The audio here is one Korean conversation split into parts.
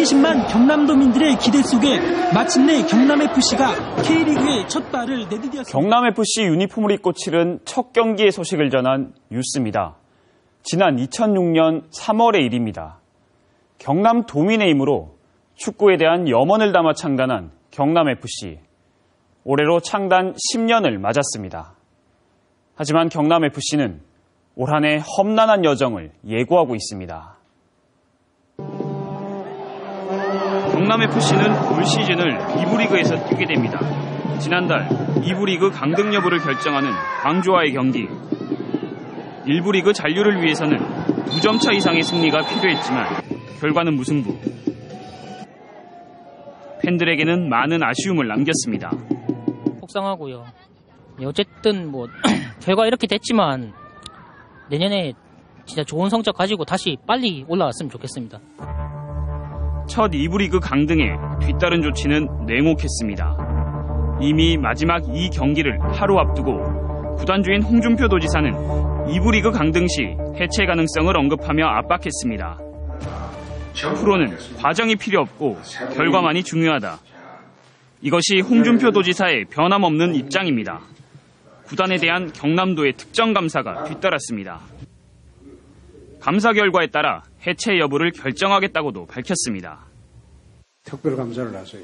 수십만 경남도민들의 기대 속에 마침내 경남FC가 K리그의 첫 발을 내디뎠습니다. 경남FC 유니폼을 입고 치른 첫 경기의 소식을 전한 뉴스입니다. 지난 2006년 3월의 일입니다. 경남도민의 힘으로 축구에 대한 염원을 담아 창단한 경남FC. 올해로 창단 10년을 맞았습니다. 하지만 경남FC는 올 한 해 험난한 여정을 예고하고 있습니다. 경남FC는 올 시즌을 2부 리그에서 뛰게 됩니다. 지난달 2부 리그 강등 여부를 결정하는 광주와의 경기. 1부 리그 잔류를 위해서는 2점 차 이상의 승리가 필요했지만 결과는 무승부. 팬들에게는 많은 아쉬움을 남겼습니다. 속상하고요. 어쨌든 결과 이렇게 됐지만 내년에 진짜 좋은 성적 가지고 다시 빨리 올라왔으면 좋겠습니다. 첫 2부 리그 강등에 뒤따른 조치는 냉혹했습니다. 이미 마지막 2경기를 하루 앞두고 구단주인 홍준표 도지사는 2부 리그 강등 시 해체 가능성을 언급하며 압박했습니다. 프로는 과정이 필요 없고 결과만이 중요하다. 이것이 홍준표 도지사의 변함없는 입장입니다. 구단에 대한 경남도의 특정 감사가 뒤따랐습니다. 감사 결과에 따라 해체 여부를 결정하겠다고도 밝혔습니다. 특별감사를 하세요.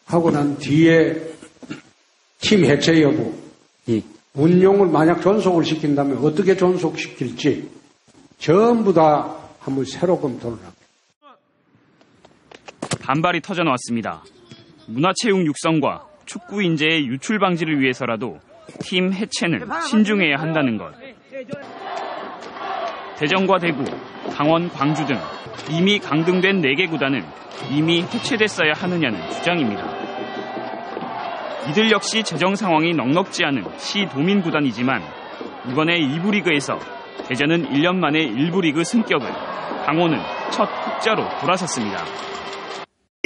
하고 난 뒤에 팀 해체 여부, 이 운용을 만약 존속을 시킨다면 어떻게 존속시킬지 전부 다 한번 새로 검토를 합니다. 반발이 터져나왔습니다. 문화체육 육성과 축구 인재의 유출 방지를 위해서라도 팀 해체는 신중해야 한다는 것. 대전과 대구, 강원, 광주 등 이미 강등된 4개 구단은 이미 해체됐어야 하느냐는 주장입니다. 이들 역시 재정 상황이 넉넉지 않은 시도민 구단이지만 이번에 2부 리그에서 대전은 1년 만에 1부 리그 승격을, 강원은 첫 흑자로 돌아섰습니다.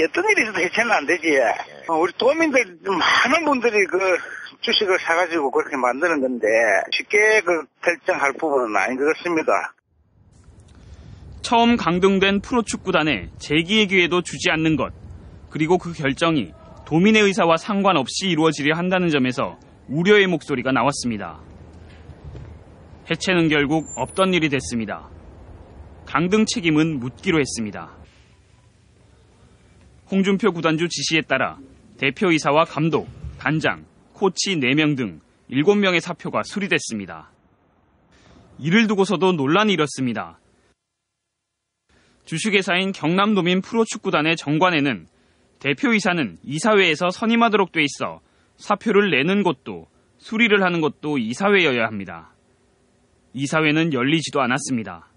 어떤 일이 있어도 해체는 안 되지. 우리 도민들 많은 분들이 주식을 사가지고 그렇게 만드는 건데 쉽게 결정할 부분은 아닌 것 같습니다. 처음 강등된 프로축구단에 재기의 기회도 주지 않는 것, 그리고 그 결정이 도민의 의사와 상관없이 이루어지려 한다는 점에서 우려의 목소리가 나왔습니다. 해체는 결국 없던 일이 됐습니다. 강등 책임은 묻기로 했습니다. 홍준표 구단주 지시에 따라 대표이사와 감독, 단장, 코치 4명 등 7명의 사표가 수리됐습니다. 이를 두고서도 논란이 일었습니다. 주식회사인 경남도민 프로축구단의 정관에는 대표이사는 이사회에서 선임하도록 돼 있어 사표를 내는 것도 수리를 하는 것도 이사회여야 합니다. 이사회는 열리지도 않았습니다.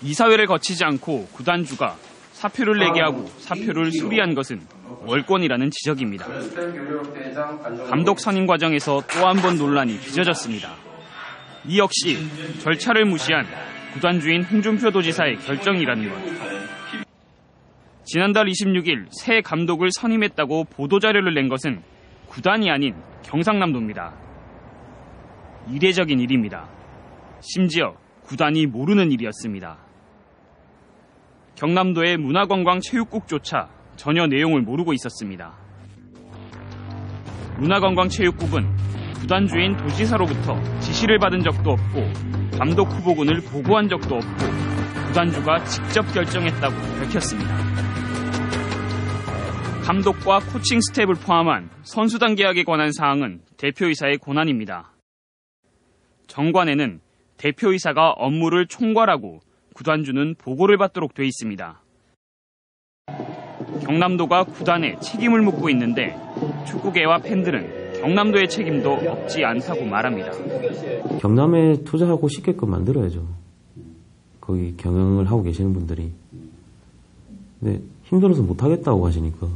이사회를 거치지 않고 구단주가 사표를 내게 하고 사표를 수리한 것은 월권이라는 지적입니다. 감독 선임 과정에서 또 한 번 논란이 빚어졌습니다. 이 역시 절차를 무시한 구단주인 홍준표 도지사의 결정이라는 것. 지난달 26일 새 감독을 선임했다고 보도자료를 낸 것은 구단이 아닌 경상남도입니다. 이례적인 일입니다. 심지어 구단이 모르는 일이었습니다. 경남도의 문화관광체육국조차 전혀 내용을 모르고 있었습니다. 문화관광체육국은 구단주인 도지사로부터 지시를 받은 적도 없고 감독 후보군을 보고한 적도 없고 구단주가 직접 결정했다고 밝혔습니다. 감독과 코칭 스텝을 포함한 선수단 계약에 관한 사항은 대표이사의 권한입니다. 정관에는 대표이사가 업무를 총괄하고 구단주는 보고를 받도록 돼 있습니다. 경남도가 구단에 책임을 묻고 있는데 축구계와 팬들은 경남도의 책임도 없지 않다고 말합니다. 경남에 투자하고 싶게끔 만들어야죠. 거기 경영을 하고 계시는 분들이. 근데 힘들어서 못하겠다고 하시니까.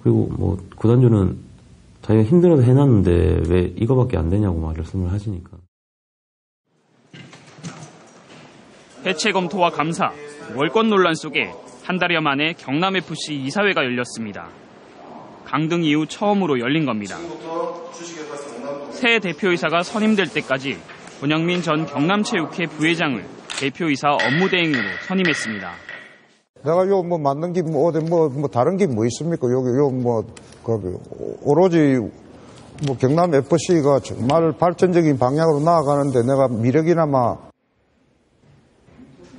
그리고 구단주는 자기가 힘들어서 해놨는데 왜 이거밖에 안 되냐고 말씀을 하시니까. 해체 검토와 감사, 월권 논란 속에 한 달여 만에 경남FC 이사회가 열렸습니다. 강등 이후 처음으로 열린 겁니다. 새 대표이사가 선임될 때까지 권영민 전 경남체육회 부회장을 대표이사 업무대행으로 선임했습니다. 내가 요 뭐 만든 게 뭐 어디 뭐 다른 게 뭐 있습니까? 여기 요 뭐 오로지 뭐 경남 FC가 정말 발전적인 방향으로 나아가는데 내가 미력이나마.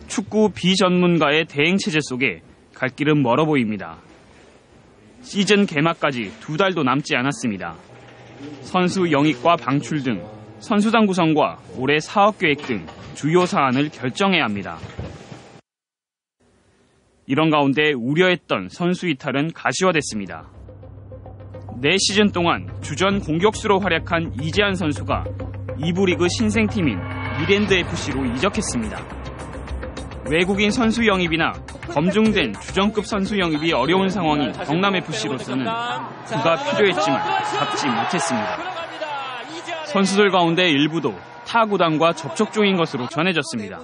축구 비전문가의 대행체제 속에 갈 길은 멀어 보입니다. 시즌 개막까지 2달도 남지 않았습니다. 선수 영입과 방출 등 선수단 구성과 올해 사업 계획 등 주요 사안을 결정해야 합니다. 이런 가운데 우려했던 선수 이탈은 가시화됐습니다. 4시즌 동안 주전 공격수로 활약한 이재한 선수가 2부 리그 신생팀인 이랜드 FC로 이적했습니다. 외국인 선수 영입이나 검증된 주전급 선수 영입이 어려운 상황인 경남FC로서는 그가 필요했지만 잡지 못했습니다. 선수들 가운데 일부도 타 구단과 접촉 중인 것으로 전해졌습니다.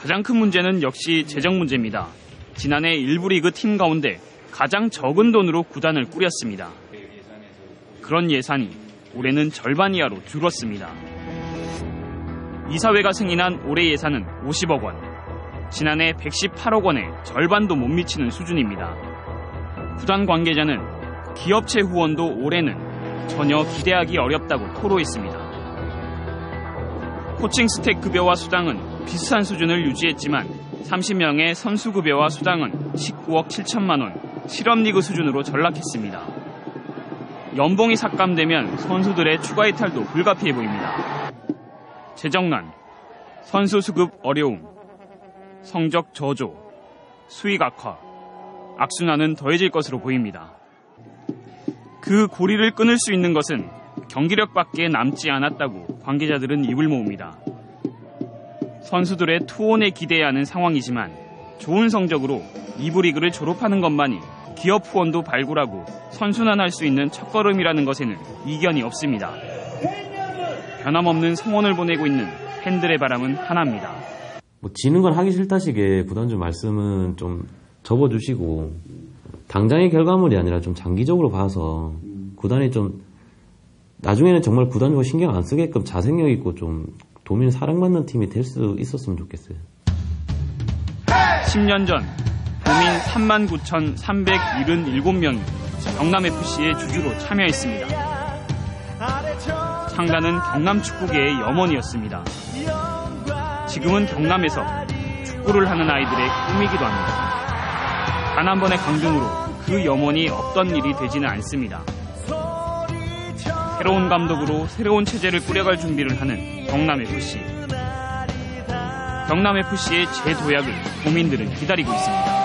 가장 큰 문제는 역시 재정 문제입니다. 지난해 1부 리그 팀 가운데 가장 적은 돈으로 구단을 꾸렸습니다. 그런 예산이 올해는 절반 이하로 줄었습니다. 이사회가 승인한 올해 예산은 50억 원, 지난해 118억 원에 절반도 못 미치는 수준입니다. 구단 관계자는 기업체 후원도 올해는 전혀 기대하기 어렵다고 토로했습니다. 코칭 스택 급여와 수당은 비슷한 수준을 유지했지만 30명의 선수 급여와 수당은 19억 7천만 원, 실업리그 수준으로 전락했습니다. 연봉이 삭감되면 선수들의 추가 이탈도 불가피해 보입니다. 재정난, 선수 수급 어려움, 성적 저조, 수익 악화, 악순환은 더해질 것으로 보입니다. 그 고리를 끊을 수 있는 것은 경기력밖에 남지 않았다고 관계자들은 입을 모읍니다. 선수들의 투혼에 기대해야 하는 상황이지만 좋은 성적으로 2부 리그를 졸업하는 것만이 기업 후원도 발굴하고 선순환할 수 있는 첫걸음이라는 것에는 이견이 없습니다. 변함없는 성원을 보내고 있는 팬들의 바람은 하나입니다. 뭐 지는 건 하기 싫다시게 구단주 말씀은 좀 접어주시고 당장의 결과물이 아니라 좀 장기적으로 봐서 구단이 좀 나중에는 정말 구단주가 신경 안 쓰게끔 자생력 있고 좀 도민 사랑받는 팀이 될 수 있었으면 좋겠어요. 10년 전 도민 39,377명이 경남FC의 주주로 참여했습니다. 창단은 경남축구계의 염원이었습니다. 지금은 경남에서 축구를 하는 아이들의 꿈이기도 합니다. 단 한 번의 강등으로 그 염원이 없던 일이 되지는 않습니다. 새로운 감독으로 새로운 체제를 꾸려갈 준비를 하는 경남FC. 경남FC의 재도약을 도민들은 기다리고 있습니다.